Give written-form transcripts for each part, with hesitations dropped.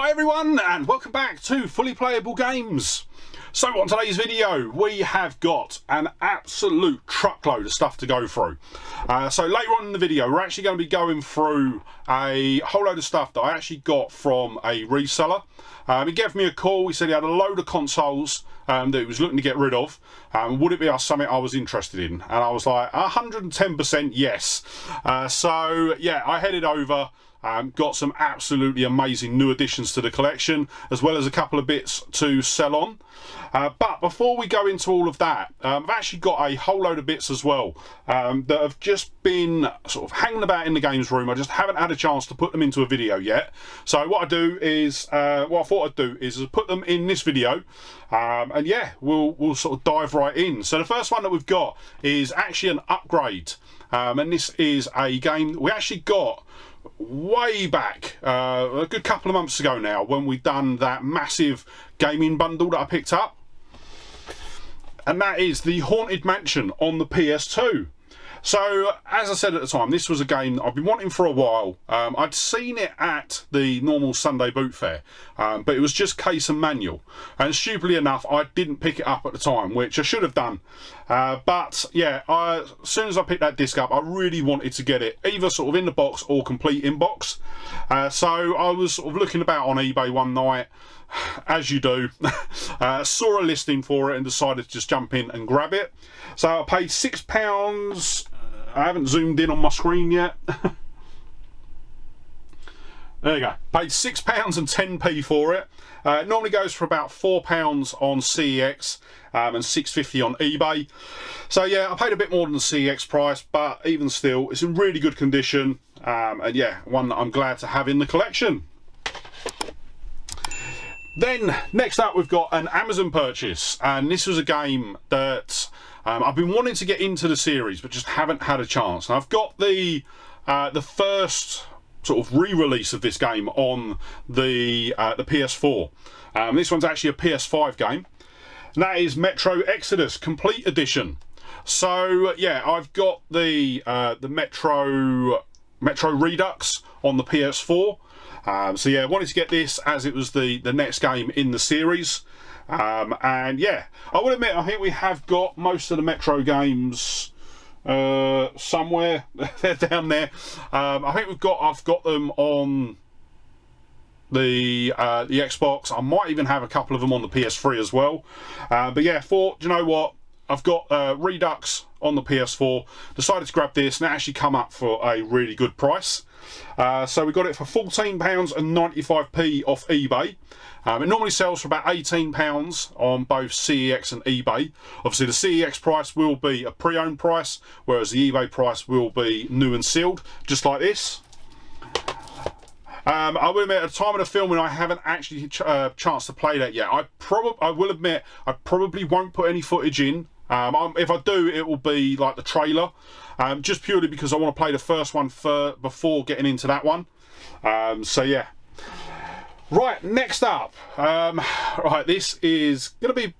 Hi everyone, and welcome back to Fully Playable Games. So on today's video we have got an absolute truckload of stuff to go through. So later on in the video we're actually going to be going through a whole load of stuff that I actually got from a reseller. He gave me a call. He said he had a load of consoles that he was looking to get rid of. Would it be something I was interested in? And I was like 110% yes. So yeah, I headed over. Got some absolutely amazing new additions to the collection, as well as a couple of bits to sell on. But before we go into all of that, I've actually got a whole load of bits as well that have just been sort of hanging about in the games room. I just haven't had a chance to put them into a video yet. So what I do is, what I thought I'd do is put them in this video, and yeah, we'll sort of dive right in. So the first one that we've got is actually an upgrade, and this is a game that we actually got way back a good couple of months ago now, when we done that massive gaming bundle that I picked up, and that is the Haunted Mansion on the PS2. So as I said at the time, this was a game that I've been wanting for a while. I'd seen it at the normal Sunday boot fair, but it was just case and manual, and stupidly enough I didn't pick it up at the time, which I should have done. But yeah, as soon as I picked that disc up, I really wanted to get it either sort of in the box or complete in box. So I was sort of looking about on eBay one night, as you do, saw a listing for it and decided to just jump in and grab it. So I paid £6. I haven't zoomed in on my screen yet. There you go. Paid £6 and 10p for it. It normally goes for about £4 on CEX and £6.50 on eBay. So yeah, I paid a bit more than the CEX price, but even still, it's in really good condition. And yeah, one that I'm glad to have in the collection. Then next up we've got an Amazon purchase, and this was a game that I've been wanting to get into the series but just haven't had a chance. And I've got the first sort of re-release of this game on the PS4. This one's actually a PS5 game, and that is Metro Exodus Complete Edition. So yeah, I've got the Metro Redux on the PS4. So yeah, I wanted to get this as it was the next game in the series. And yeah, I will admit, I think we have got most of the Metro games somewhere. They're down there. I think I've got them on the Xbox. I might even have a couple of them on the PS3 as well. But yeah, do you know what? I've got Redux on the PS4, decided to grab this, and it actually come up for a really good price. So we got it for £14.95 off eBay. It normally sells for about £18 on both CEX and eBay. Obviously the CEX price will be a pre-owned price, whereas the eBay price will be new and sealed, just like this. I will admit, at the time of the filming, I haven't actually had a chance to play that yet. I will admit, I probably won't put any footage in. If I do, it will be like the trailer, just purely because I want to play the first one before getting into that one. So yeah. Right, next up, right, this is going to be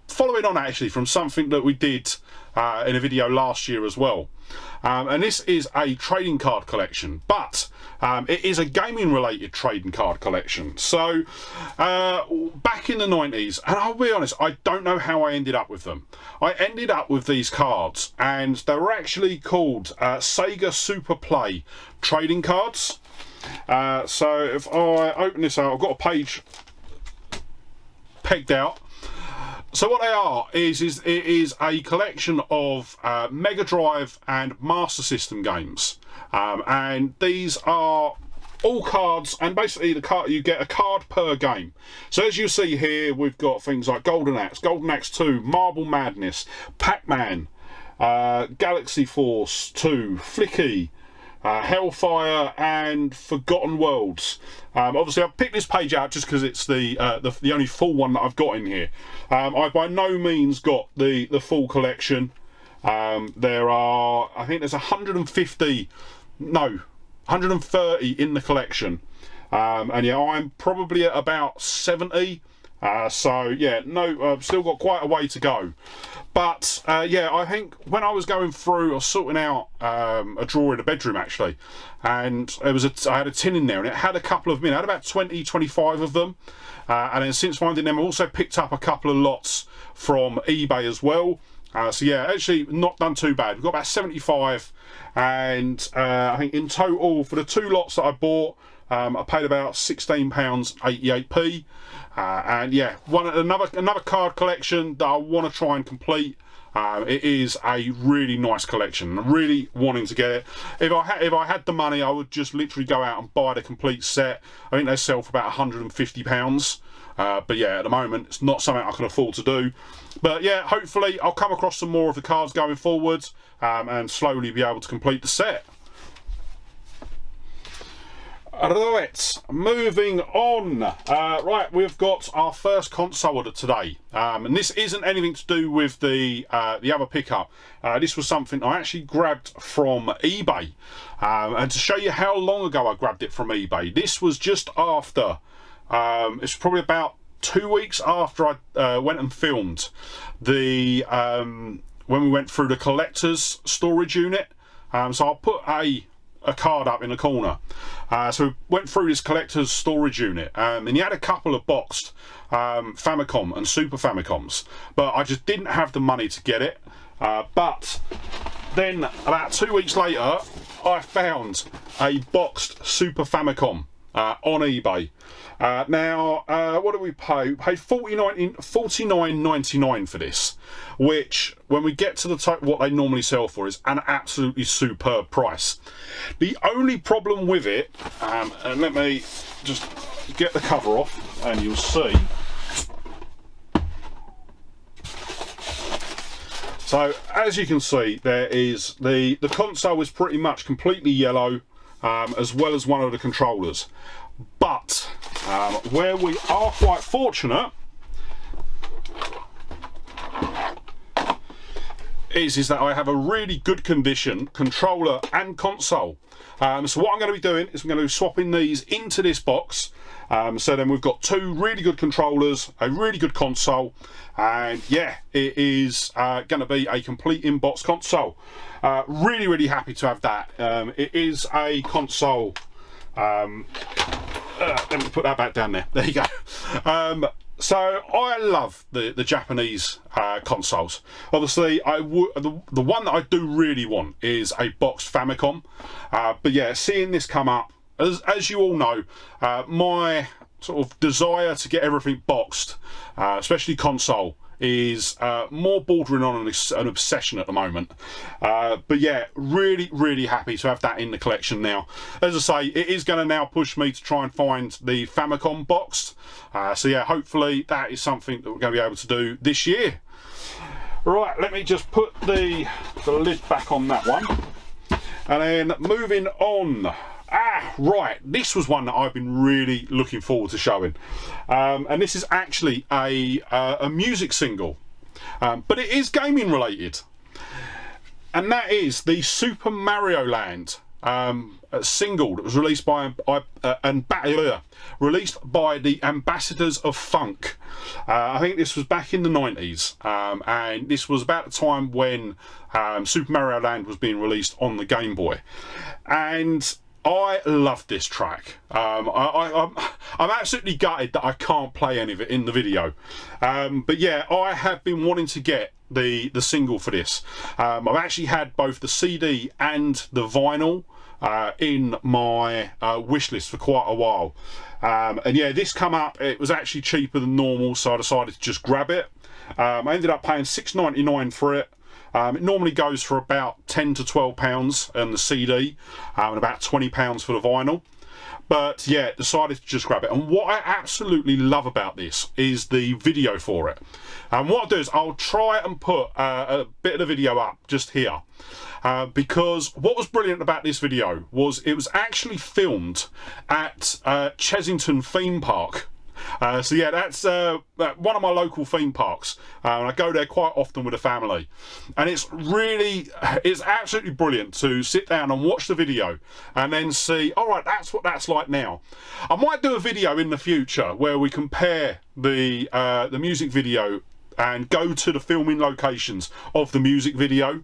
following on actually from something that we did in a video last year as well. And this is a trading card collection, but it is a gaming related trading card collection. So back in the 90s, and I'll be honest, I don't know how I ended up with them. I ended up with these cards, and they were actually called Sega Super Play trading cards. So if I open this out, I've got a page pegged out. So what they are is it is a collection of Mega Drive and Master System games, and these are all cards, and basically you get a card per game. So as you see here, we've got things like Golden Axe 2, Marble Madness, Pac-Man, Galaxy Force 2, Flicky, Hellfire, and Forgotten Worlds. Obviously I've picked this page out just because it's the only full one that I've got in here. I've by no means got the full collection. There are, I think there's 130 in the collection, and yeah, I'm probably at about 70 So yeah, no, I've still got quite a way to go. But yeah, I think when I was going through, I was sorting out a drawer in the bedroom actually, and I had a tin in there, and it had a couple of them. I had about 20, 25 of them, and then since finding them, I also picked up a couple of lots from eBay as well. So yeah, actually not done too bad. We've got about 75, and I think in total for the 2 lots that I bought, I paid about £16.88p. And yeah, another card collection that I want to try and complete. It is a really nice collection. I'm really wanting to get it. If I had the money, I would just literally go out and buy the complete set. I think they sell for about £150. But yeah, at the moment, it's not something I can afford to do. But yeah, hopefully I'll come across some more of the cards going forwards, and slowly be able to complete the set. Right, moving on. Right, we've got our first console order today, and this isn't anything to do with the other pickup. This was something I actually grabbed from eBay, and to show you how long ago I grabbed it from eBay, this was just after. It's probably about 2 weeks after I went and filmed the when we went through the collector's storage unit. So I'll put a card up in the corner. So we went through this collector's storage unit, and he had a couple of boxed Famicom and Super Famicoms, but I just didn't have the money to get it. But then about 2 weeks later, I found a boxed Super Famicom on eBay. Now, what did we pay? We paid $49.99 for this, which, when we get to the type what they normally sell for, is an absolutely superb price. The only problem with it, and let me just get the cover off, and you'll see. So, as you can see, there is the console is pretty much completely yellow, as well as one of the controllers. But where we are quite fortunate is that I have a really good condition controller and console. So what I'm going to be doing is I'm going to be swapping these into this box. So then we've got 2 really good controllers, a really good console, and yeah, it is going to be a complete in-box console. Really, really happy to have that. It is a console. Let me put that back down there. There you go. So I love the Japanese consoles. Obviously, the one that I do really want is a boxed Famicom. But yeah, seeing this come up, as you all know, my sort of desire to get everything boxed, especially console, is more bordering on an obsession at the moment. But yeah, really, really happy to have that in the collection now. As I say, it is going to now push me to try and find the Famicom boxed. So yeah, hopefully that is something that we're going to be able to do this year. Right, let me just put the lid back on that one. And then moving on. Right, this was one that I've been really looking forward to showing, and this is actually a music single, but it is gaming related, and that is the Super Mario Land single that was released by the Ambassadors of Funk. I think this was back in the 90s, and this was about the time when Super Mario Land was being released on the Game Boy, and I love this track. I'm absolutely gutted that I can't play any of it in the video. But yeah, I have been wanting to get the single for this. I've actually had both the CD and the vinyl in my wish list for quite a while. And yeah, this come up, it was actually cheaper than normal, so I decided to just grab it. I ended up paying $6.99 for it. It normally goes for about £10 to £12 on the CD, and about £20 for the vinyl. But yeah, decided to just grab it. And what I absolutely love about this is the video for it. And what I'll do is I'll try and put a bit of the video up just here. Because what was brilliant about this video was it was actually filmed at Chessington Theme Park. So yeah, that's one of my local theme parks, and I go there quite often with a family, and it's absolutely brilliant to sit down and watch the video and then see, all right, that's what that's like now. I might do a video in the future where we compare the music video and go to the filming locations of the music video,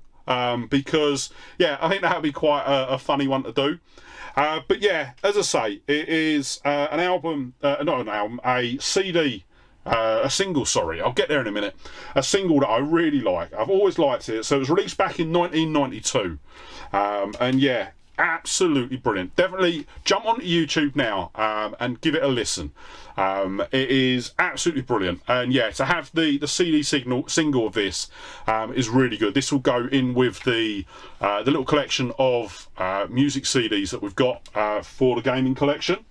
because yeah, I think that would be quite a funny one to do. But yeah, as I say, it is an album, not an album, a CD, a single, sorry, I'll get there in a minute. A single that I really like. I've always liked it. So it was released back in 1992. And yeah, absolutely brilliant. Definitely jump onto YouTube now and give it a listen. It is absolutely brilliant, and yeah, to have the CD single of this is really good. This will go in with the little collection of music CDs that we've got for the gaming collection.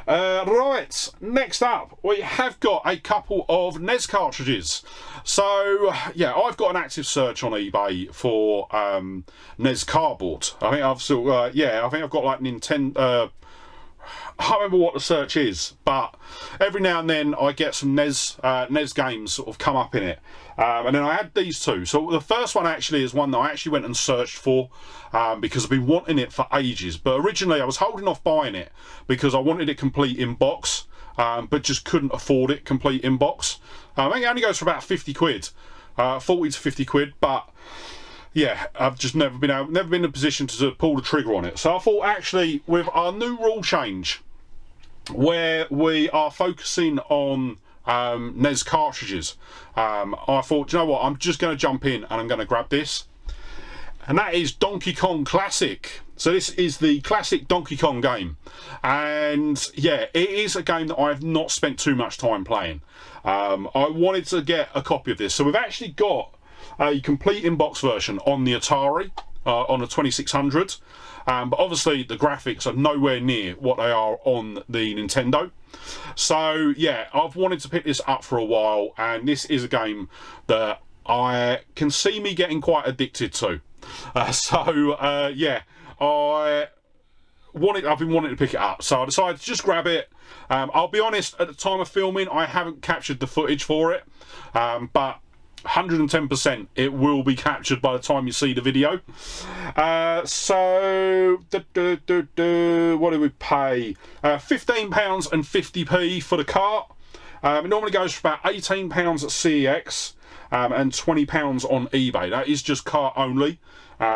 Right, next up we have got a couple of NES cartridges. So yeah, I've got an active search on eBay for NES cardboard. I think I've still I think I've got like Nintendo. I can't remember what the search is, but every now and then I get some NES games sort of come up in it. And then I had these two. So the first one actually is one that I actually went and searched for because I've been wanting it for ages. But originally I was holding off buying it because I wanted it complete in box, but just couldn't afford it complete in box. I think it only goes for about 50 quid, 40 to 50 quid, but yeah, I've just never been in a position to pull the trigger on it. So I thought, actually, with our new rule change, where we are focusing on NES cartridges, I thought, you know what, I'm just going to jump in and I'm going to grab this. And that is Donkey Kong Classic. So this is the classic Donkey Kong game. And yeah, it is a game that I have not spent too much time playing. I wanted to get a copy of this. So we've actually got a complete in-box version on the Atari, on the 2600, but obviously the graphics are nowhere near what they are on the Nintendo. So yeah, I've wanted to pick this up for a while, and this is a game that I can see me getting quite addicted to. Yeah, I've been wanting to pick it up, so I decided to just grab it. I'll be honest, at the time of filming I haven't captured the footage for it, but 110% it will be captured by the time you see the video. So what do we pay? £15 and 50p for the cart. It normally goes for about £18 at CEX and £20 on eBay. That is just cart only.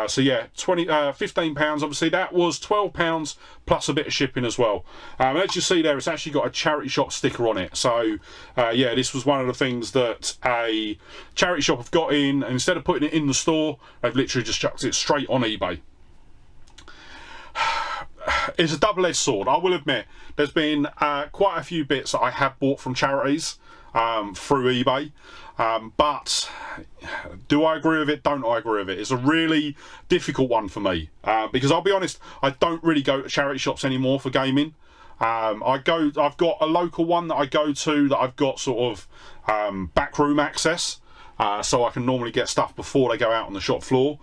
So yeah, £15. Obviously that was £12 plus a bit of shipping as well. As you see there, it's actually got a charity shop sticker on it. So yeah, this was one of the things that a charity shop have got in, and instead of putting it in the store, they've literally just chucked it straight on eBay. It's a double-edged sword, I will admit. There's been quite a few bits that I have bought from charities through eBay, but do I agree with it? Don't I agree with it? It's a really difficult one for me because I'll be honest, I don't really go to charity shops anymore for gaming. I've got a local one that I go to that I've got sort of backroom access, so I can normally get stuff before they go out on the shop floor.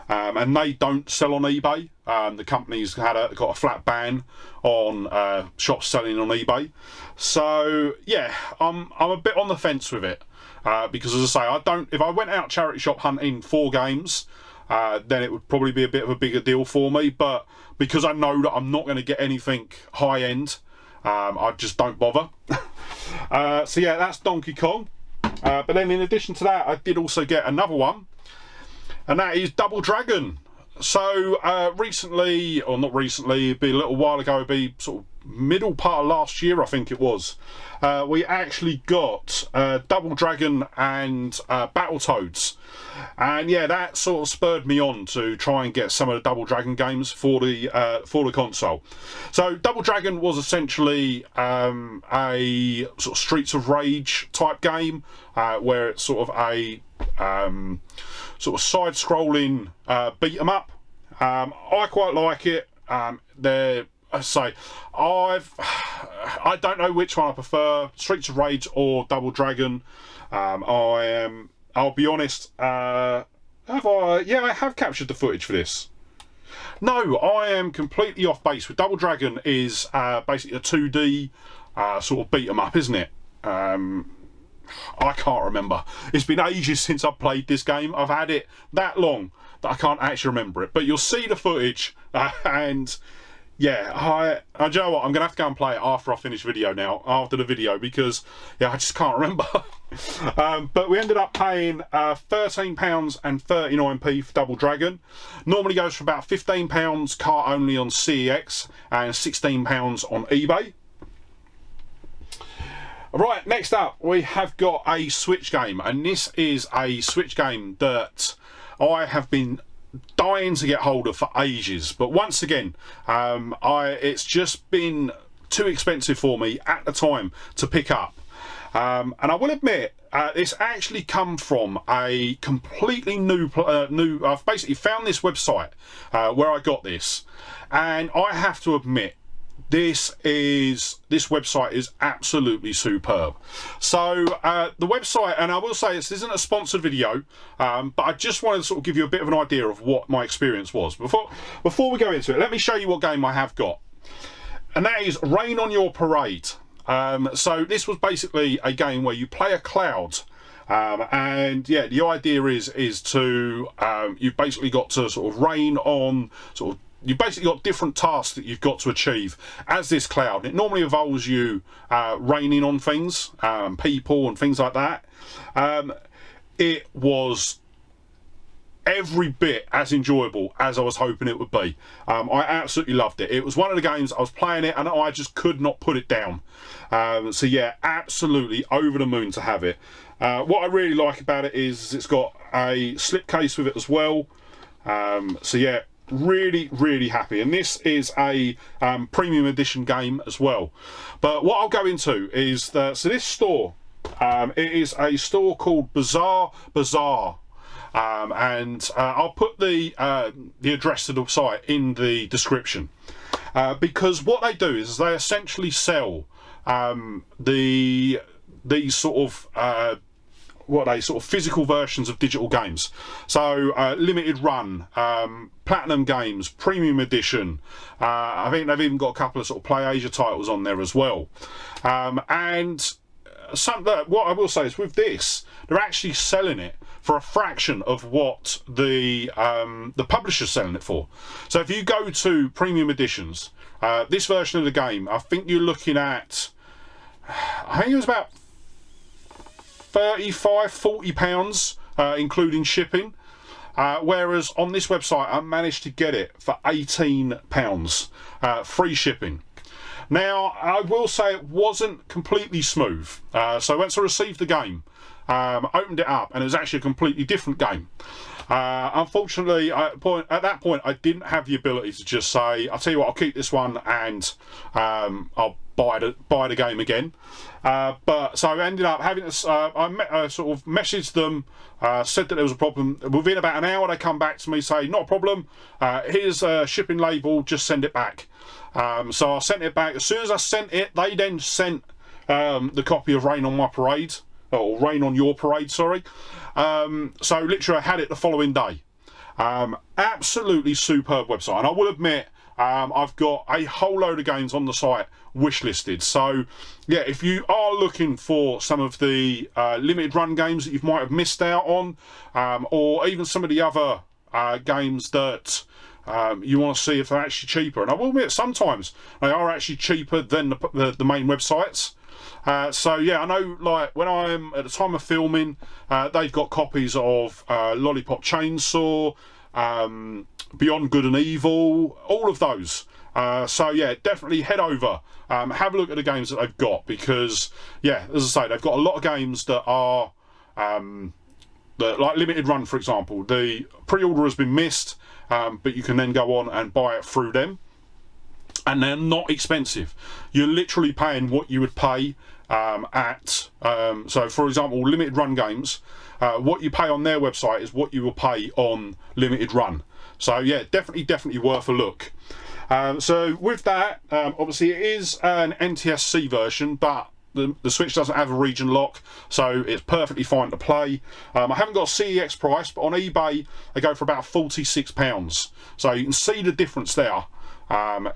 And they don't sell on eBay. The company's got a flat ban on shops selling on eBay. So yeah, I'm a bit on the fence with it because, as I say, if I went out charity shop hunting for games, then it would probably be a bit of a bigger deal for me. But because I know that I'm not going to get anything high end, I just don't bother. So yeah, that's Donkey Kong. But then in addition to that, I did also get another one, and that is Double Dragon. So recently, or not recently, it'd be a little while ago, it'd be sort of middle part of last year, I think it was, we actually got Double Dragon and Battletoads. And yeah, that sort of spurred me on to try and get some of the Double Dragon games for the console. So Double Dragon was essentially a sort of Streets of Rage type game, where it's sort of a sort of side-scrolling beat 'em up. I quite like it. I don't know which one I prefer, Streets of Rage or Double Dragon. I'll be honest, yeah, I have captured the footage for this. No, I am completely off base. With Double Dragon is basically a 2D sort of beat 'em up, isn't it? I can't remember. It's been ages since I've played this game. I've had it that long that I can't actually remember it. But you'll see the footage, and yeah, do you know what? I'm gonna have to go and play it after I finish after the video, because yeah, I just can't remember. But we ended up paying £13.39 for Double Dragon. Normally goes for about £15 cart only on CEX and £16 on eBay. Right, next up we have got a Switch game, and this is a Switch game that I have been dying to get hold of for ages, but once again it's just been too expensive for me at the time to pick up, and I will admit it's actually come from a completely new I've basically found this website where I got this, and I have to admit this website is absolutely superb. So the website, and I will say this isn't a sponsored video, but I just wanted to sort of give you a bit of an idea of what my experience was. Before we go into it, let me show you what game I have got, and that is Rain on Your Parade. So this was basically a game where you play a cloud, and yeah, the idea is to you've basically got to sort of rain on you've basically got different tasks that you've got to achieve as this cloud. It normally involves you raining on things, people and things like that. It was every bit as enjoyable as I was hoping it would be. I absolutely loved it. It was one of the games I was playing it and I just could not put it down. So yeah, absolutely over the moon to have it. What I really like about it is it's got a slipcase with it as well. So yeah, really happy, and this is a premium edition game as well. But what I'll go into is that, so this store, it is a store called Bazaar, and I'll put the address to the site in the description, because what they do is they essentially sell these sort of physical versions of digital games. So limited run, platinum games, premium edition. I think they've even got a couple of sort of Play Asia titles on there as well. And what I will say is with this, they're actually selling it for a fraction of what the publisher's selling it for. So if you go to premium editions, this version of the game, I think you're looking at, I think it was about £35–40, including shipping, whereas on this website I managed to get it for £18, free shipping. Now I will say it wasn't completely smooth, so once I received the game, opened it up, and it was actually a completely different game. Unfortunately, at that point I didn't have the ability to just say, I'll tell you what, I'll keep this one and I'll buy the game again. But so I ended up having to, I sort of messaged them, said that there was a problem. Within about an hour they come back to me, say not a problem, here's a shipping label, just send it back. So I sent it back. As soon as I sent it, they then sent the copy of Rain on My Parade, or Rain on Your Parade, sorry. So literally I had it the following day. Absolutely superb website, and I will admit I've got a whole load of games on the site wishlisted. So yeah, if you are looking for some of the limited run games that you might have missed out on, or even some of the other games that you want to see if they're actually cheaper, and I will admit sometimes they are actually cheaper than the main websites. So yeah, I know, like when I'm at the time of filming, they've got copies of Lollipop Chainsaw, Beyond Good and Evil, all of those. So yeah, definitely head over, have a look at the games that they've got, because yeah, as I say, they've got a lot of games that are like limited run, for example. The pre-order has been missed, but you can then go on and buy it through them, and they're not expensive. You're literally paying what you would pay so for example, limited run games, what you pay on their website is what you will pay on limited run. So yeah, definitely worth a look. So with that, obviously it is an NTSC version, but the Switch doesn't have a region lock, so it's perfectly fine to play. I haven't got a CEX price, but on eBay they go for about £46. So you can see the difference there.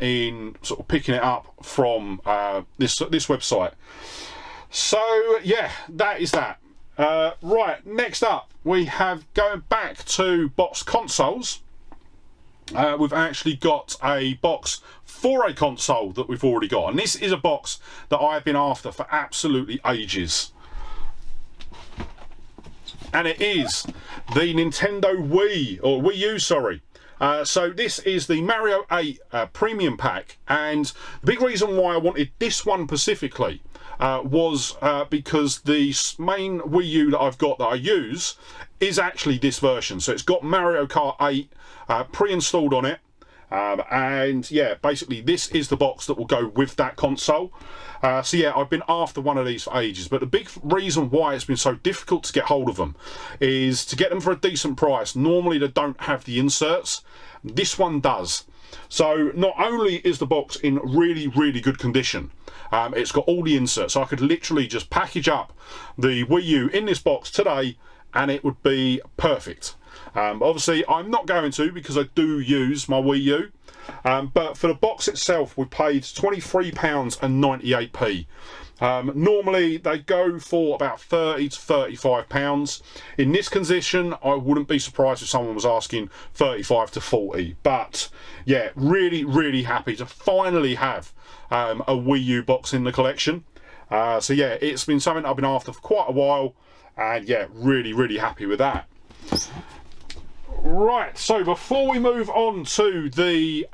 in sort of picking it up from this website. So yeah, that is that. Right, next up we have, going back to box consoles, we've actually got a box for a console that we've already got, and this is a box that I've been after for absolutely ages, and it is the Nintendo Wii, or Wii U, sorry. So this is the Mario 8 Premium Pack, and the big reason why I wanted this one specifically was because the main Wii U that I've got that I use is actually this version. So it's got Mario Kart 8 pre-installed on it, and yeah, basically this is the box that will go with that console. So yeah, I've been after one of these for ages, but the big reason why it's been so difficult to get hold of them is to get them for a decent price. Normally they don't have the inserts. This one does. So not only is the box in really, really good condition, it's got all the inserts. So I could literally just package up the Wii U in this box today and it would be perfect. Obviously I'm not going to, because I do use my Wii U, but for the box itself we paid £23.98. Normally they go for about £30 to £35. In this condition I wouldn't be surprised if someone was asking 35 to 40. But yeah, really, really happy to finally have a Wii U box in the collection. So yeah, it's been something I've been after for quite a while, and yeah, really, really happy with that. Right, so before we move on to the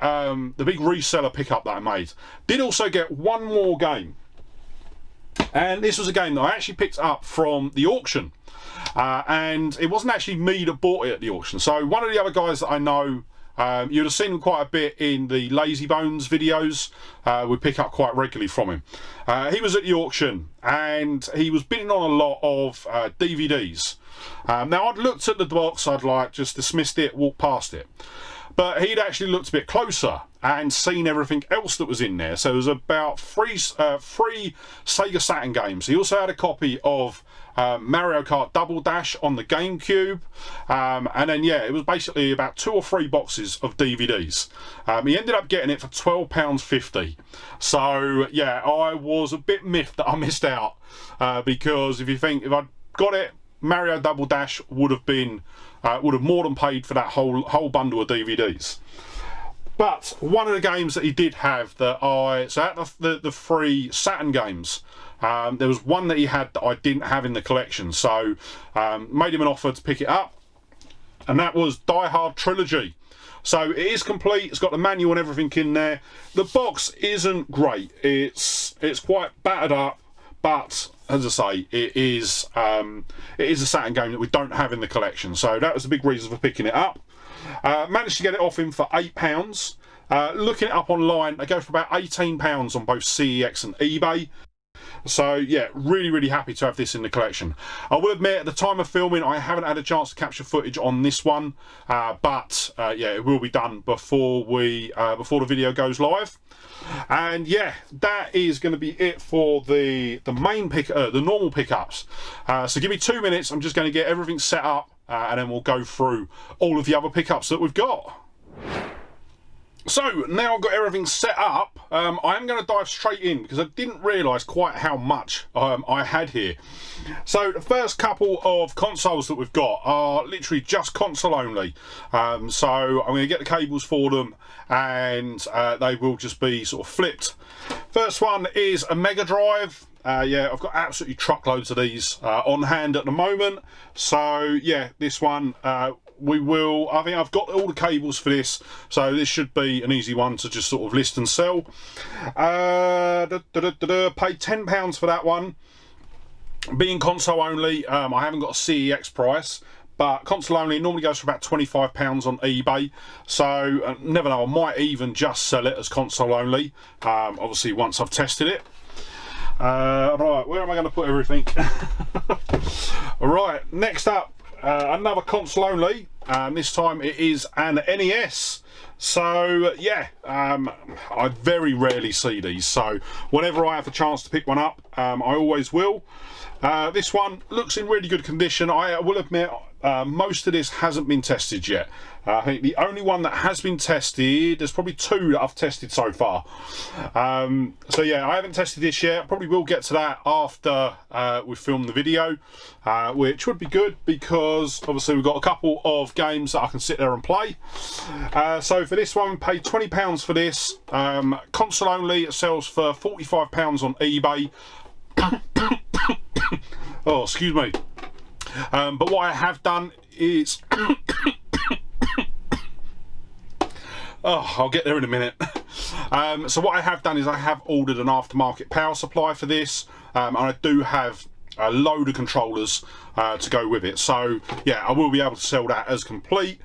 big reseller pickup that I made, did also get one more game, and this was a game that I actually picked up from the auction, and it wasn't actually me that bought it at the auction. So one of the other guys that I know, you'd have seen him quite a bit in the Lazy Bones videos. We pick up quite regularly from him. He was at the auction and he was bidding on a lot of DVDs. Now I'd looked at the box, I'd like just dismissed it, walked past it, but he'd actually looked a bit closer and seen everything else that was in there. So it was about three Sega Saturn games. He also had a copy of Mario Kart Double Dash on the GameCube, and then yeah, it was basically about 2 or 3 boxes of DVDs. He ended up getting it for £12.50. So yeah, I was a bit miffed that I missed out, because if you think, if I'd got it, Mario Double Dash would have more than paid for that whole bundle of DVDs. But one of the games that he did have that so out of the 3 Saturn games, there was one that he had that I didn't have in the collection. So made him an offer to pick it up, and that was Die Hard Trilogy. So it is complete, it's got the manual and everything in there. The box isn't great, it's quite battered up, but as I say, it is a Saturn game that we don't have in the collection. So that was the big reason for picking it up. Managed to get it off him for £8. Looking it up online, they go for about £18 on both CEX and eBay. So yeah, really, really happy to have this in the collection. I will admit, at the time of filming, I haven't had a chance to capture footage on this one, but yeah, it will be done before the video goes live. And yeah, that is going to be it for the main the normal pickups. So give me 2 minutes. I'm just going to get everything set up, and then we'll go through all of the other pickups that we've got. So now I've got everything set up, I am going to dive straight in because I didn't realise quite how much I had here. So the first couple of consoles that we've got are literally just console only. So I'm going to get the cables for them, and they will just be sort of flipped. First one is a Mega Drive. Yeah, I've got absolutely truckloads of these on hand at the moment. So yeah, this one I think I've got all the cables for this, so this should be an easy one to just sort of list and sell. Paid £10 for that one. Being console only, I haven't got a CEX price, but console only normally goes for about £25 on eBay. So never know, I might even just sell it as console only, obviously once I've tested it. Right, where am I going to put everything? Right, next up, another console only. This time it is an NES. So yeah, I very rarely see these, so whenever I have the chance to pick one up, I always will. This one looks in really good condition. I will admit, most of this hasn't been tested yet. I think the only one that has been tested, there's probably 2 that I've tested so far. So yeah, I haven't tested this yet. Probably will get to that after we film the video, which would be good because obviously we've got a couple of games that I can sit there and play. So for this one, we paid £20 for this. Console only, it sells for £45 on eBay. Oh, excuse me. But what I have done is oh, I'll get there in a minute. So what I have done is I have ordered an aftermarket power supply for this, and I do have a load of controllers to go with it. So yeah, I will be able to sell that as complete,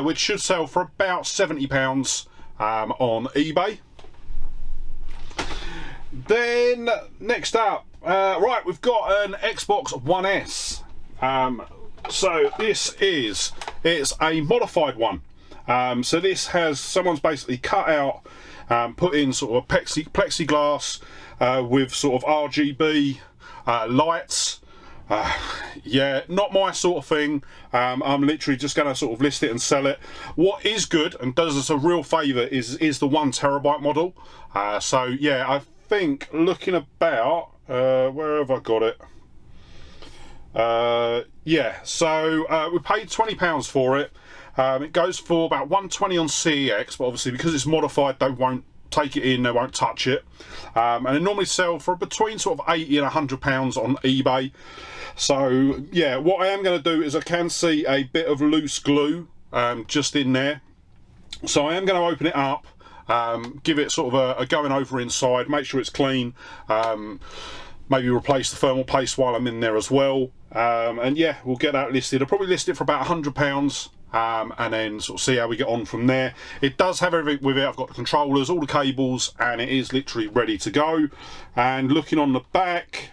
which should sell for about £70 on eBay. Then next up, right, we've got an Xbox One S. So this is, it's a modified one. So this has, someone's basically cut out, put in sort of plexiglass with sort of RGB lights. Yeah, not my sort of thing. I'm literally just going to sort of list it and sell it. What is good and does us a real favour is the 1TB model. So yeah, I think looking about, where have I got it? Yeah, so we paid £20 for it. It goes for about 120 on CEX, but obviously because it's modified, they won't take it in, they won't touch it. And they normally sell for between sort of £80 and £100 on eBay. So yeah, what I am going to do is I can see a bit of loose glue just in there. So I am going to open it up, give it sort of a going over inside, make sure it's clean. Maybe replace the thermal paste while I'm in there as well. And yeah, we'll get that listed. I'll probably list it for about £100. And then sort of see how we get on from there. It does have everything with it. I've got the controllers, all the cables, and it is literally ready to go. And looking on the back,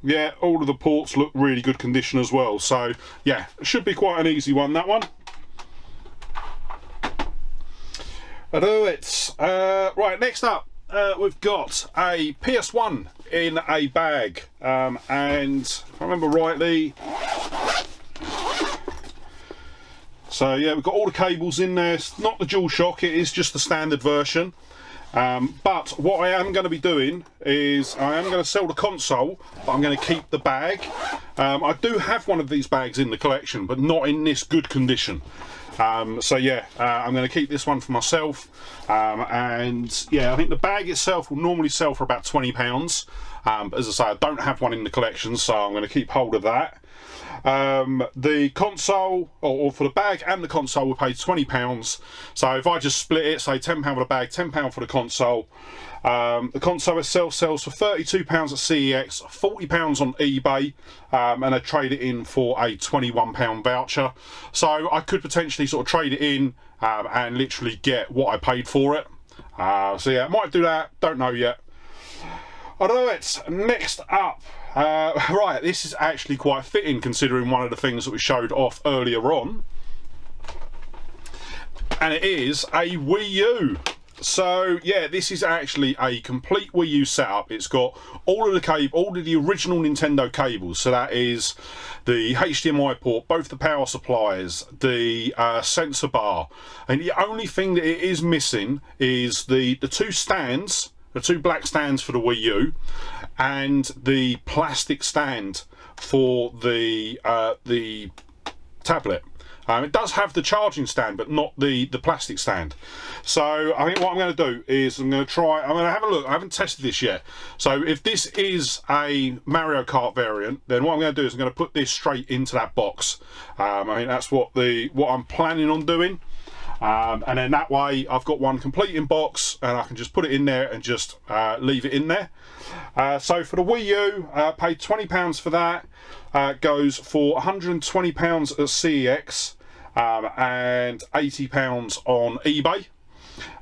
yeah, all of the ports look really good condition as well. So yeah, it should be quite an easy one, that one. Right, next up, we've got a PS1 in a bag, and if I remember rightly, so yeah, we've got all the cables in there. It's not the DualShock, it is just the standard version. But what I am going to be doing is I am going to sell the console, but I'm going to keep the bag. I do have one of these bags in the collection, but not in this good condition. So yeah, I'm going to keep this one for myself. And yeah, I think the bag itself will normally sell for about £20. But as I say, I don't have one in the collection, so I'm going to keep hold of that. The console, or for the bag and the console, we paid £20. So if I just split it, say £10 for the bag, £10 for the console. The console itself sells for £32 at CEX, £40 on eBay, and I trade it in for a £21 voucher. So I could potentially sort of trade it in and literally get what I paid for it. So yeah, I might do that, don't know yet. Alright, next up, right, this is actually quite fitting considering one of the things that we showed off earlier on, and it is a Wii U. So yeah, this is actually a complete Wii U setup. It's got all of the original Nintendo cables. So that is the HDMI port, both the power supplies, the sensor bar, and the only thing that it is missing is the two stands. The two black stands for the Wii U and the plastic stand for the tablet. It does have the charging stand, but not the plastic stand. So I think what I'm going to do is I'm going to have a look. I haven't tested this yet. So if this is a Mario Kart variant, then what I'm going to do is I'm going to put this straight into that box. I think that's what I'm planning on doing. And then that way I've got one complete in box and I can just put it in there and just leave it in there. So for the Wii U, paid £20 for that. Goes for £120 at CEX and £80 on eBay,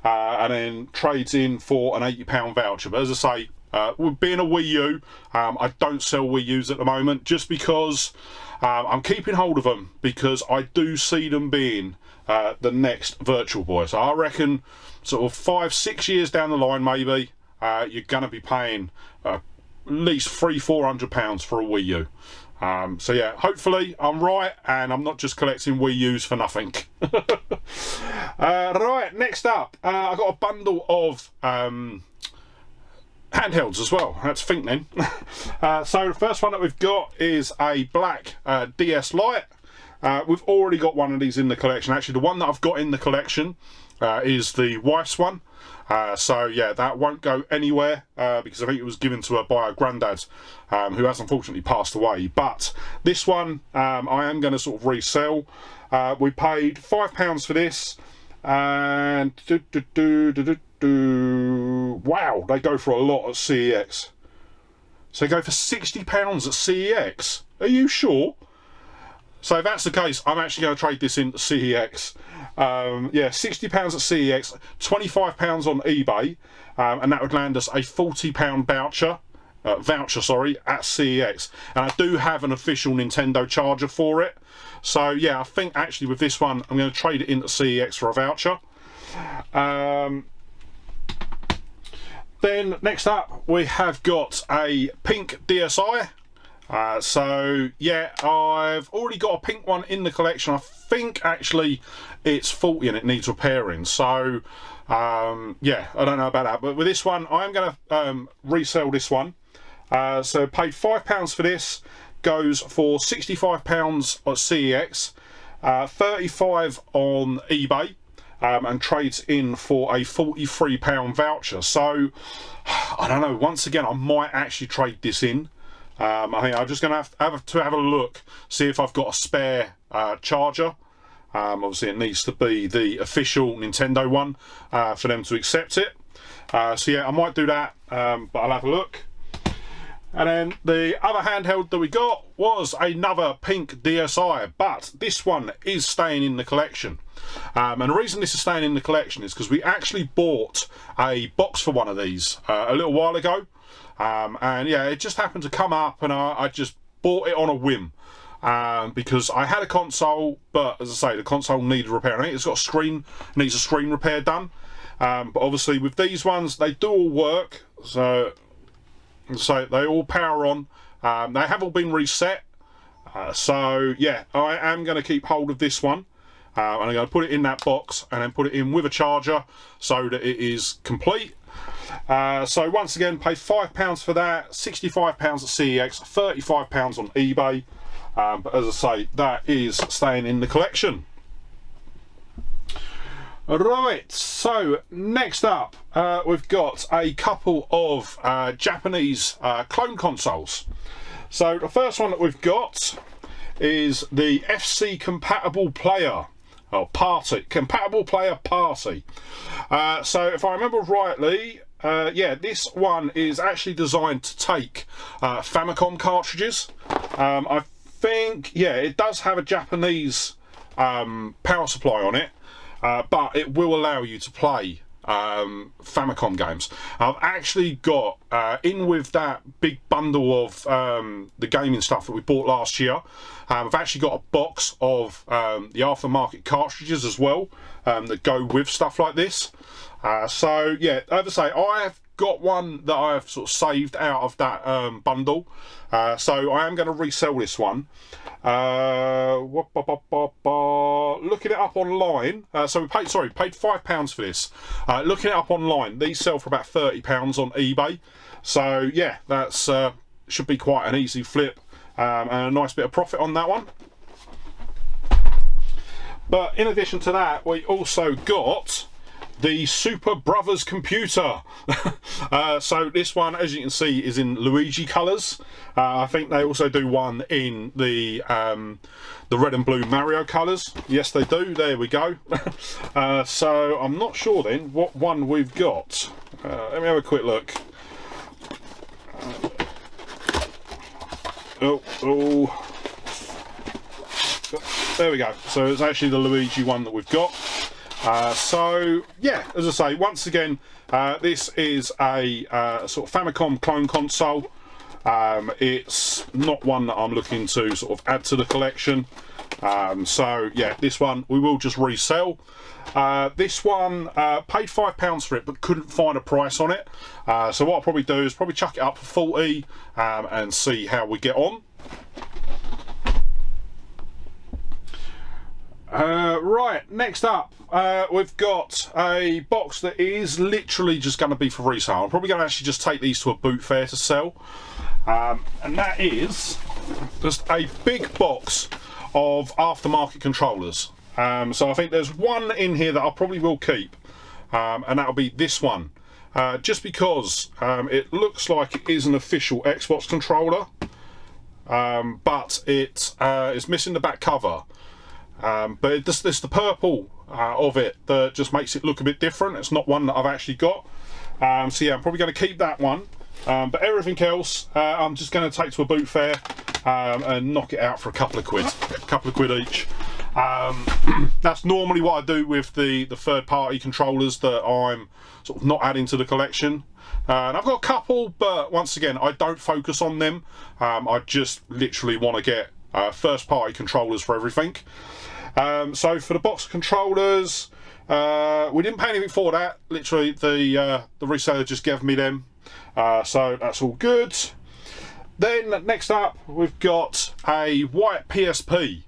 and then trades in for an £80 voucher. But as I say, with being a Wii U, I don't sell Wii U's at the moment just because I'm keeping hold of them, because I do see them being the next Virtual Boy. So I reckon sort of 5-6 years down the line maybe, you're going to be paying at least £300-400 for a Wii U. So yeah, hopefully I'm right and I'm not just collecting Wii U's for nothing. Right, next up, I got a bundle of handhelds as well. Let's think then. So the first one that we've got is a black DS Lite. We've already got one of these in the collection. Actually, the one that I've got in the collection is the wife's one. So yeah, that won't go anywhere because I think it was given to her by her granddad, who has unfortunately passed away. But this one I am going to sort of resell. We paid £5 for this, and wow, they go for a lot at CEX. So they go for £60 at CEX. Are you sure? So if that's the case, I'm actually going to trade this in CEX. Yeah, £60 at CEX, £25 on eBay, and that would land us a £40 voucher at CEX. And I do have an official Nintendo charger for it. So yeah, I think actually with this one, I'm going to trade it into CEX for a voucher. Then next up, we have got a pink DSi. So yeah, I've already got a pink one in the collection. I think actually it's faulty and it needs repairing. So yeah, I don't know about that. But with this one, I am going to resell this one. So paid £5 for this. Goes for £65 at CEX, 35 on eBay, and trades in for a £43 voucher. So I don't know. Once again, I might actually trade this in. I think I'm just going to have a look, see if I've got a spare charger. Obviously, it needs to be the official Nintendo one for them to accept it. So yeah, I might do that, but I'll have a look. And then the other handheld that we got was another pink DSi, but this one is staying in the collection. And the reason this is staying in the collection is because we actually bought a box for one of these a little while ago. And yeah, it just happened to come up and I just bought it on a whim. Because I had a console, but as I say, the console needed repair. I think it's got needs a screen repair done. But obviously with these ones, they do all work. So they all power on. They have all been reset. So yeah, I am going to keep hold of this one. And I'm going to put it in that box and then put it in with a charger so that it is complete. So once again, paid £5 for that, £65 at CEX, £35 on eBay. But as I say, that is staying in the collection. Right, so next up, we've got a couple of Japanese clone consoles. So the first one that we've got is the FC Compatible Player Compatible Player Party. So if I remember rightly, yeah, this one is actually designed to take Famicom cartridges. I think, yeah, it does have a Japanese power supply on it. But it will allow you to play Famicom games. I've actually got, in with that big bundle of the gaming stuff that we bought last year, I've actually got a box of the aftermarket cartridges as well that go with stuff like this. So yeah, as I say, I've got one that I've sort of saved out of that bundle. So I am going to resell this one. Looking it up online, so we paid £5 for this. Looking it up online, these sell for about £30 on eBay. So yeah, that's should be quite an easy flip and a nice bit of profit on that one. But in addition to that, we also got the Super Brothers computer. So this one, as you can see, is in Luigi colours. I think they also do one in the red and blue Mario colours. Yes, they do. There we go. So I'm not sure then what one we've got. Let me have a quick look. Oh. There we go. So it's actually the Luigi one that we've got. So yeah, as I say, once again, this is a sort of Famicom clone console. It's not one that I'm looking to sort of add to the collection. So yeah, this one we will just resell. This one paid £5 for it, but couldn't find a price on it. So what I'll probably do is probably chuck it up for 40 and see how we get on. Right, next up, we've got a box that is literally just going to be for resale. I'm probably going to actually just take these to a boot fair to sell. And that is just a big box of aftermarket controllers. So I think there's one in here that I probably will keep, and that'll be this one. Just because it looks like it is an official Xbox controller, but it is missing the back cover. But it's the purple of it that just makes it look a bit different. It's not one that I've actually got. So yeah, I'm probably going to keep that one. But everything else, I'm just going to take to a boot fair and knock it out for a couple of quid each. That's normally what I do with the third-party controllers that I'm sort of not adding to the collection. And I've got a couple, but once again, I don't focus on them. I just literally want to get first-party controllers for everything. So for the box of controllers, we didn't pay anything for that. Literally, the reseller just gave me them. So that's all good. Then next up, we've got a white PSP.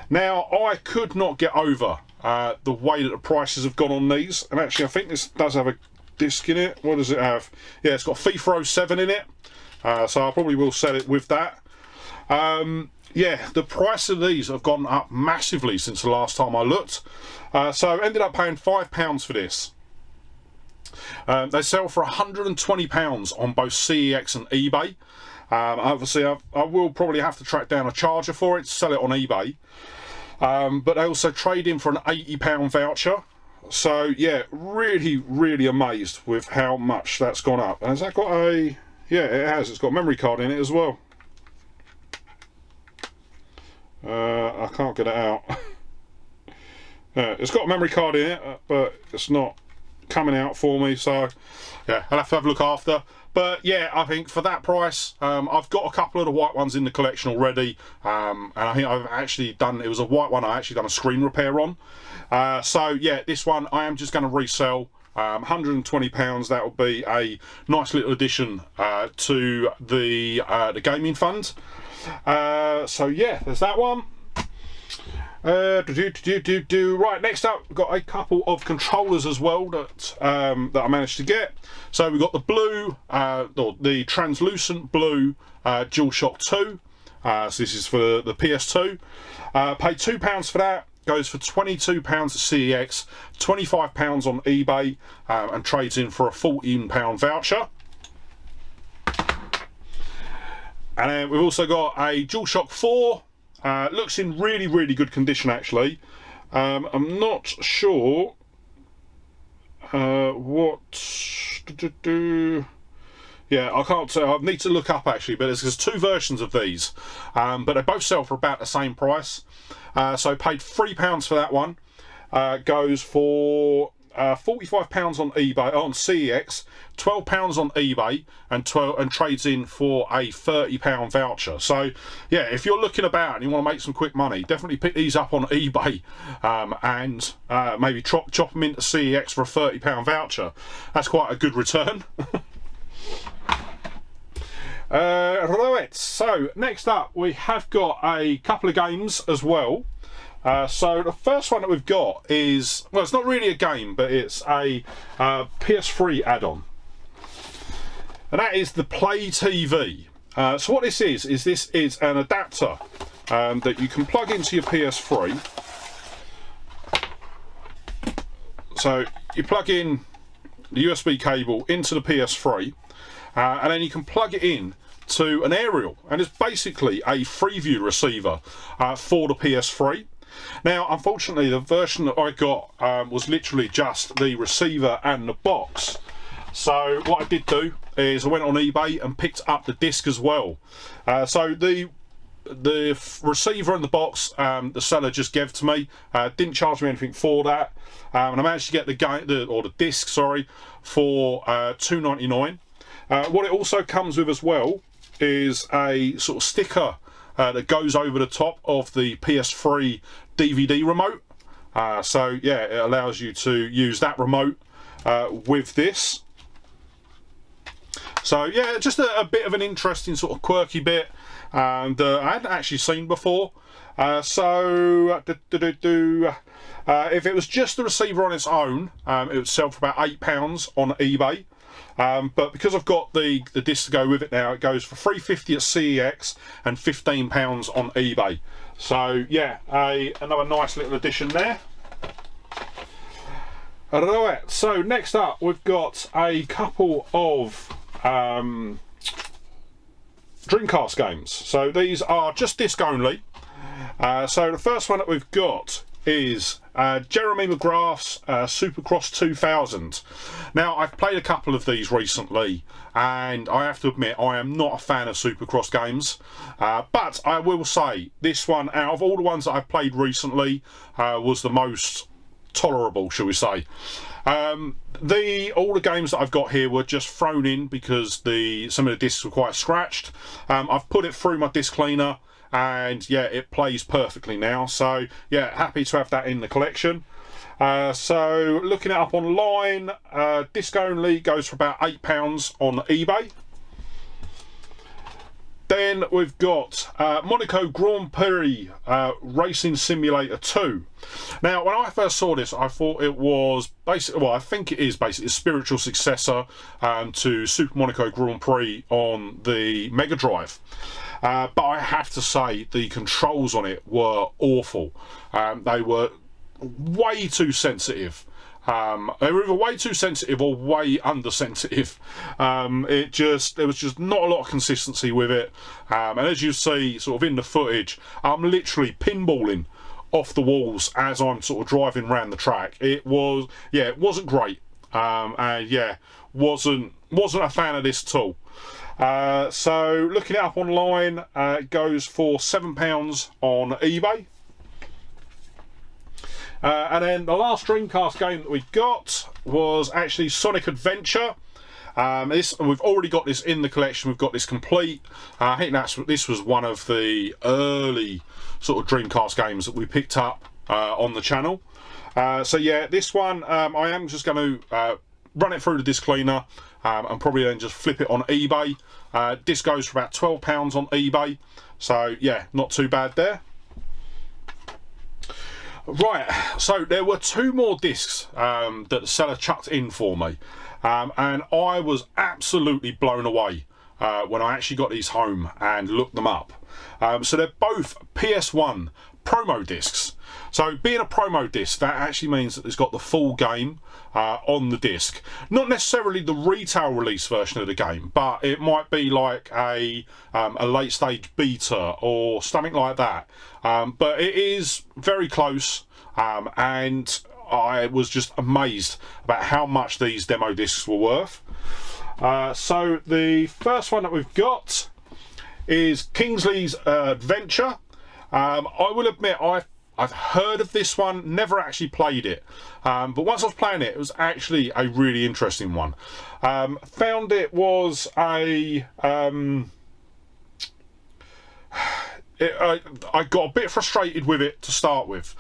Now, I could not get over the way that the prices have gone on these. And actually, I think this does have a disc in it. What does it have? Yeah, it's got FIFA 07 in it. So I probably will sell it with that. Yeah, the price of these have gone up massively since the last time I looked. So I ended up paying £5 for this. They sell for £120 on both CEX and eBay. Obviously, I will probably have to track down a charger for it to sell it on eBay. But they also trade in for an £80 voucher. So yeah, really amazed with how much that's gone up. And has that got a... Yeah, it has. It's got a memory card in it as well. I can't get it out. It's got a memory card in it, but it's not coming out for me, so yeah, I'll have to have a look after. But yeah, I think for that price, I've got a couple of the white ones in the collection already, and I think I've actually done, it was a white one I actually done a screen repair on. So yeah, this one I am just going to resell. £120. That will be a nice little addition to the gaming fund. So yeah, there's that one. Right, next up we've got a couple of controllers as well that I managed to get. So we've got the blue, or the translucent blue DualShock 2. So this is for the PS2. Paid £2 for that. Goes for £22 at CEX, £25 on eBay, and trades in for a £14 voucher. And then we've also got a DualShock 4. Looks in really good condition actually. I'm not sure what yeah, I can't tell. I need to look up actually, but there's two versions of these, but they both sell for about the same price. So paid £3 for that one. Goes for £45 on eBay, on CEX, £12 on eBay, and trades in for a £30 voucher. So yeah, if you're looking about and you want to make some quick money, definitely pick these up on eBay, and maybe chop them into CEX for a £30 voucher. That's quite a good return. Right, so next up we have got a couple of games as well. So the first one that we've got is, well, it's not really a game, but it's a PS3 add-on, and that is the Play TV. So what this is this is an adapter that you can plug into your PS3. So you plug in the USB cable into the PS3, and then you can plug it in to an aerial, and it's basically a Freeview receiver for the PS3. Now, unfortunately, the version that I got was literally just the receiver and the box. So what I did do is I went on eBay and picked up the disc as well. So the receiver and the box, the seller just gave to me. Didn't charge me anything for that, and I managed to get the disc, sorry, for $2.99. What it also comes with as well is a sort of sticker that goes over the top of the PS3 DVD remote. So yeah, it allows you to use that remote with this. So yeah, just a bit of an interesting sort of quirky bit that I hadn't actually seen before. If it was just the receiver on its own, it would sell for about £8 on eBay. But because I've got the disc to go with it now, it goes for $3.50 at CEX and £15 on eBay. So yeah, another nice little addition there. Alright, so next up we've got a couple of Dreamcast games. So these are just disc only. So the first one that we've got is Jeremy McGrath's Supercross 2000. Now, I've played a couple of these recently, and I have to admit I am not a fan of Supercross games, but I will say this one, out of all the ones that I've played recently, was the most tolerable, shall we say. All the games that I've got here were just thrown in because some of the discs were quite scratched. I've put it through my disc cleaner, and yeah, it plays perfectly now. So yeah, happy to have that in the collection. So looking it up online, disc only goes for about £8 on eBay. Then we've got Monaco Grand Prix Racing Simulator 2. Now, when I first saw this, I thought it was basically, well, I think it is basically a spiritual successor to Super Monaco Grand Prix on the Mega Drive. But I have to say, the controls on it were awful. They were way too sensitive. They were either way too sensitive or way undersensitive. There was just not a lot of consistency with it. And as you see sort of in the footage, I'm literally pinballing off the walls as I'm sort of driving around the track. It wasn't great. And yeah, wasn't a fan of this at all. So looking it up online, it goes for £7 on eBay. And then the last Dreamcast game that we got was actually Sonic Adventure. And we've already got this in the collection. We've got this complete. I think this was one of the early sort of Dreamcast games that we picked up on the channel. So yeah, this one I am just going to run it through the disc cleaner and probably then just flip it on eBay. This goes for about £12 on eBay. So yeah, not too bad there. Right, so there were two more discs that the seller chucked in for me, and I was absolutely blown away when I actually got these home and looked them up. So they're both PS1 promo discs. So being a promo disc, that actually means that it's got the full game on the disc. Not necessarily the retail release version of the game, but it might be like a late stage beta or something like that. But it is very close, and I was just amazed about how much these demo discs were worth. So the first one that we've got is Kingsley's Adventure. I will admit I've heard of this one, never actually played it, but once I was playing it, it was actually a really interesting one. Found it was a I got a bit frustrated with it to start with.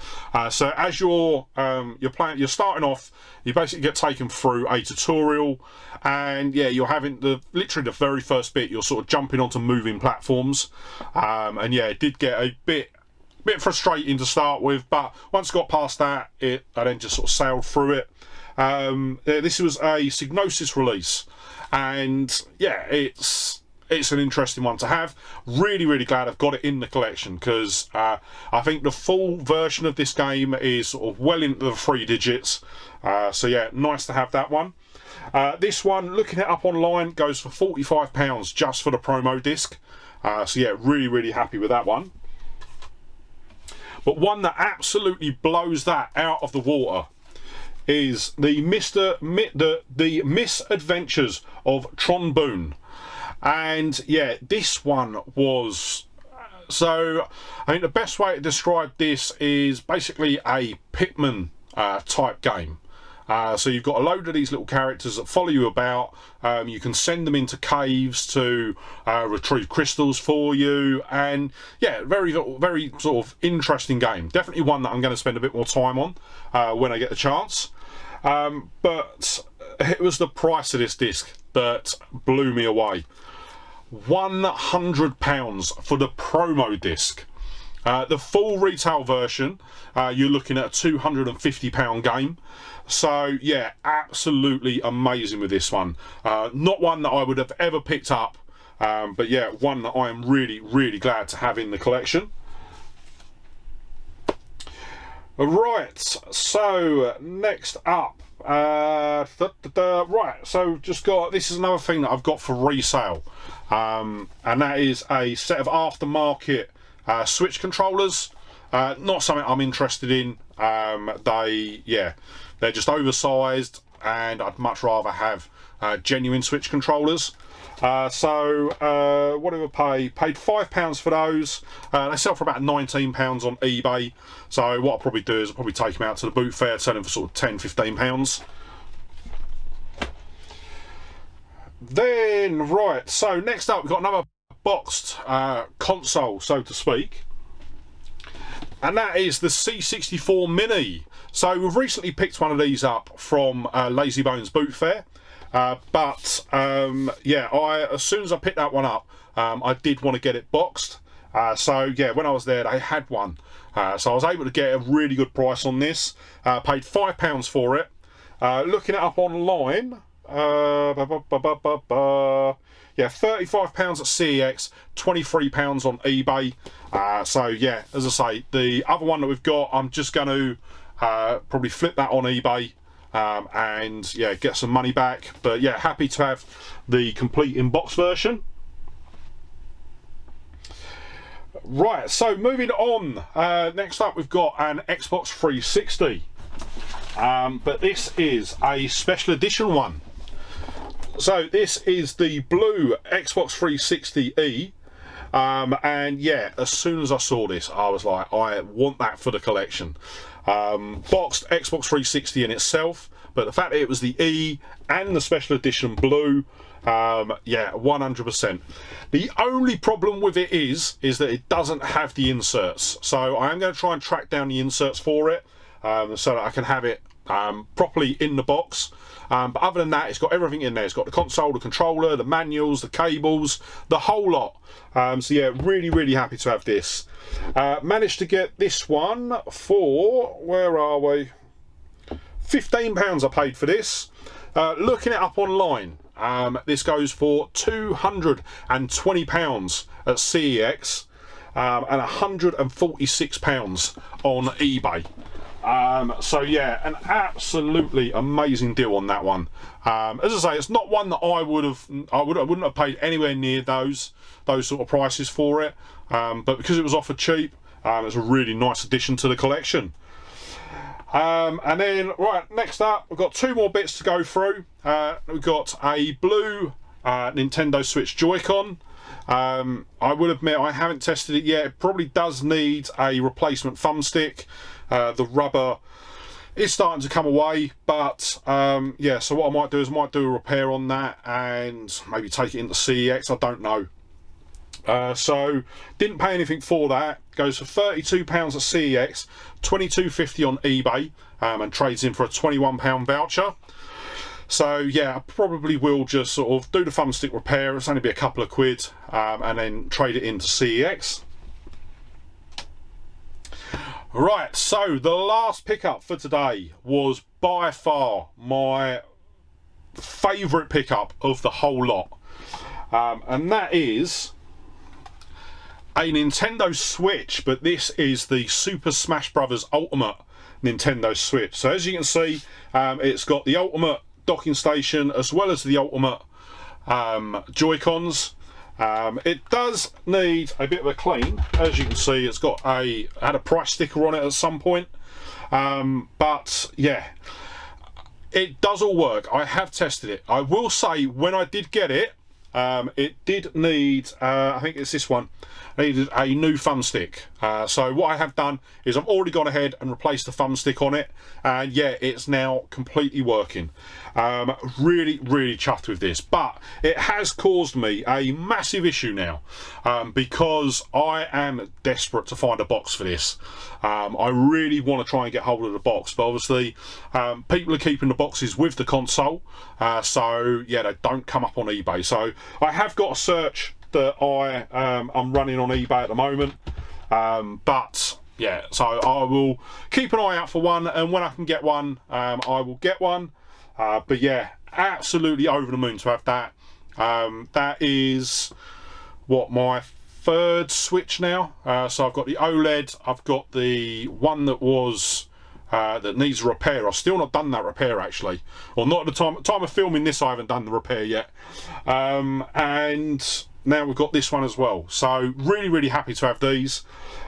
So as you're starting off, you basically get taken through a tutorial, and yeah, you're having literally the very first bit, you're sort of jumping onto moving platforms, and yeah, it did get a bit frustrating to start with, but once I got past that, I then just sort of sailed through it. This was a Psygnosis release, and yeah, it's an interesting one to have. Really glad I've got it in the collection, because I think the full version of this game is sort of well into the 3 digits. So yeah, nice to have that one. This one, looking it up online, goes for £45 just for the promo disc. So yeah, really happy with that one. But one that absolutely blows that out of the water is the Misadventures of Tron Boone. And yeah, this one was, so I think the best way to describe this is basically a Pikmin type game. So you've got a load of these little characters that follow you about. You can send them into caves to retrieve crystals for you, and yeah, very sort of interesting game. Definitely one that I'm going to spend a bit more time on when I get the chance. But it was the price of this disc that blew me away. £100 for the promo disc. The full retail version, you're looking at a £250 game. So yeah, absolutely amazing with this one. Not one that I would have ever picked up, but yeah, one that I am really glad to have in the collection. Right, so next up, right, so just got, this is another thing that I've got for resale, and that is a set of aftermarket Switch controllers. Not something I'm interested in. They're just oversized, and I'd much rather have genuine Switch controllers. So what did I pay? Paid £5 for those. They sell for about £19 on eBay. So what I'll probably do is I'll probably take them out to the boot fair, sell them for sort of £10–15. Then right, so next up we've got another boxed console, so to speak, and that is the C64 Mini. So we've recently picked one of these up from Lazy Bones Boot Fair. But yeah, as soon as I picked that one up, I did want to get it boxed. So yeah, when I was there, they had one. So I was able to get a really good price on this. Paid £5 for it. Looking it up online, yeah, £35 at CEX, £23 on eBay. So yeah, as I say, the other one that we've got, I'm just going to probably flip that on eBay. And yeah, get some money back. But yeah, happy to have the complete in-box version. Right, so moving on, next up we've got an Xbox 360, but this is a special edition one. So this is the blue Xbox 360e, and yeah, as soon as I saw this, I was like, I want that for the collection. Boxed Xbox 360 in itself, but the fact that it was the E and the special edition blue, yeah, 100%. The only problem with it is that it doesn't have the inserts, so I am going to try and track down the inserts for it, so that I can have it properly in the box. But other than that, it's got everything in there. It's got the console, the controller, the manuals, the cables, the whole lot. So yeah, really happy to have this. Managed to get this one for, where are we? £15 I paid for this. Looking it up online, this goes for £220 at CEX, and £146 on eBay. So yeah, an absolutely amazing deal on that one. As I say, it's not one that I wouldn't have paid anywhere near those sort of prices for it, but because it was offered cheap, it's a really nice addition to the collection. And then right, next up we've got two more bits to go through. We've got a blue Nintendo Switch Joy-Con. I will admit I haven't tested it yet. It probably does need a replacement thumbstick. The rubber is starting to come away, but yeah, so what I might do is I might do a repair on that and maybe take it into CEX, I don't know. So didn't pay anything for that. Goes for £32 at CEX, £22.50 on eBay, and trades in for a £21 voucher. So yeah, I probably will just sort of do the thumbstick repair. It's only be a couple of quid, and then trade it into CEX. Right, so the last pickup for today was by far my favourite pickup of the whole lot, and that is a Nintendo Switch, but this is the Super Smash Bros. Ultimate Nintendo Switch. So as you can see, it's got the Ultimate docking station as well as the Ultimate Joy-Cons. It does need a bit of a clean. As you can see, it's got had a price sticker on it at some point, but yeah, it does all work. I have tested it. I will say, when I did get it, it did need, I think it's this one, needed a new thumbstick. So what I have done is I've already gone ahead and replaced the thumbstick on it, and yeah, it's now completely working. Really chuffed with this, but it has caused me a massive issue now, because I am desperate to find a box for this. I really want to try and get hold of the box, but obviously people are keeping the boxes with the console, so yeah, they don't come up on eBay. So I have got a search that I'm running on eBay at the moment, but yeah, so I will keep an eye out for one, and when I can get one, I will get one. But yeah, absolutely over the moon to have that. That is what, my third Switch now. So I've got the OLED, I've got the one that was that needs repair. I've still not done that repair actually, or not at the time of filming this. I haven't done the repair yet, and now we've got this one as well. So really happy to have these.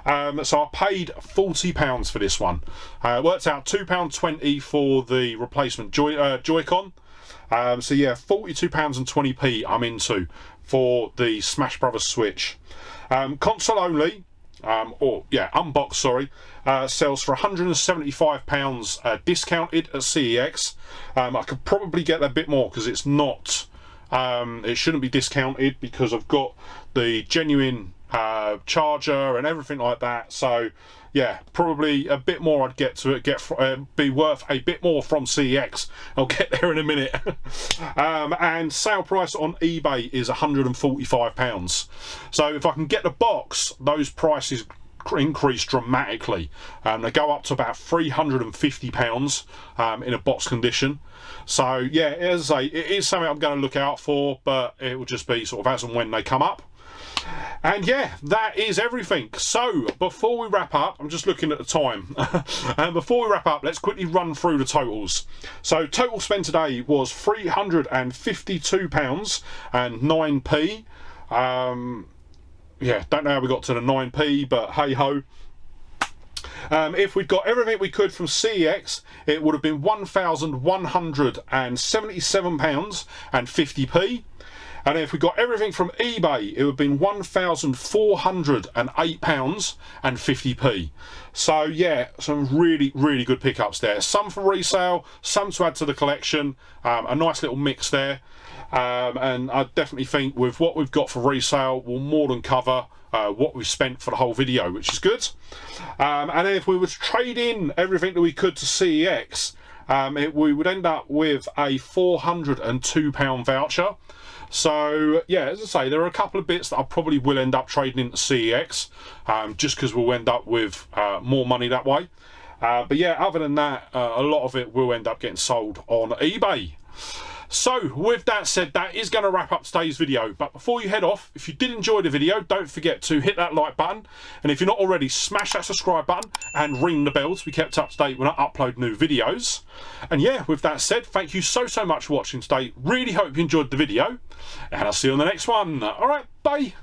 So I paid £40 for this one. It worked out £2.20 for the replacement Joy-Con. So yeah, £42.20 I'm into for the Smash Brothers Switch. Console only, or yeah, unboxed, sorry, sells for £175 discounted at CEX. I could probably get a bit more because it's not, it shouldn't be discounted because I've got the genuine charger and everything like that. So yeah, probably a bit more I'd get to it, be worth a bit more from CEX. I'll get there in a minute. And sale price on eBay is £145. So if I can get the box, those prices increase dramatically. They go up to about £350 in a box condition. So yeah, as I say, it is something I'm going to look out for, but it will just be sort of as and when they come up. And yeah, that is everything. So before we wrap up, I'm just looking at the time, and before we wrap up, let's quickly run through the totals. So total spend today was £352.09. Yeah, don't know how we got to the 9p, but hey ho. If we'd got everything we could from CEX, it would have been £1,177.50p. And if we got everything from eBay, it would have been £1,408.50p. So yeah, some really good pickups there. Some for resale, some to add to the collection. A nice little mix there. And I definitely think with what we've got for resale, we'll more than cover what we've spent for the whole video, which is good. And then if we were to trade in everything that we could to CEX, we would end up with a £402 voucher. So yeah, as I say, there are a couple of bits that I probably will end up trading into CEX, just because we'll end up with more money that way. But yeah, other than that, a lot of it will end up getting sold on eBay. So with that said, that is going to wrap up today's video. But before you head off, if you did enjoy the video, don't forget to hit that like button. And if you're not already, smash that subscribe button and ring the bell to be kept up to date when I upload new videos. And yeah, with that said, thank you so much for watching today. Really hope you enjoyed the video. And I'll see you on the next one. All right, bye.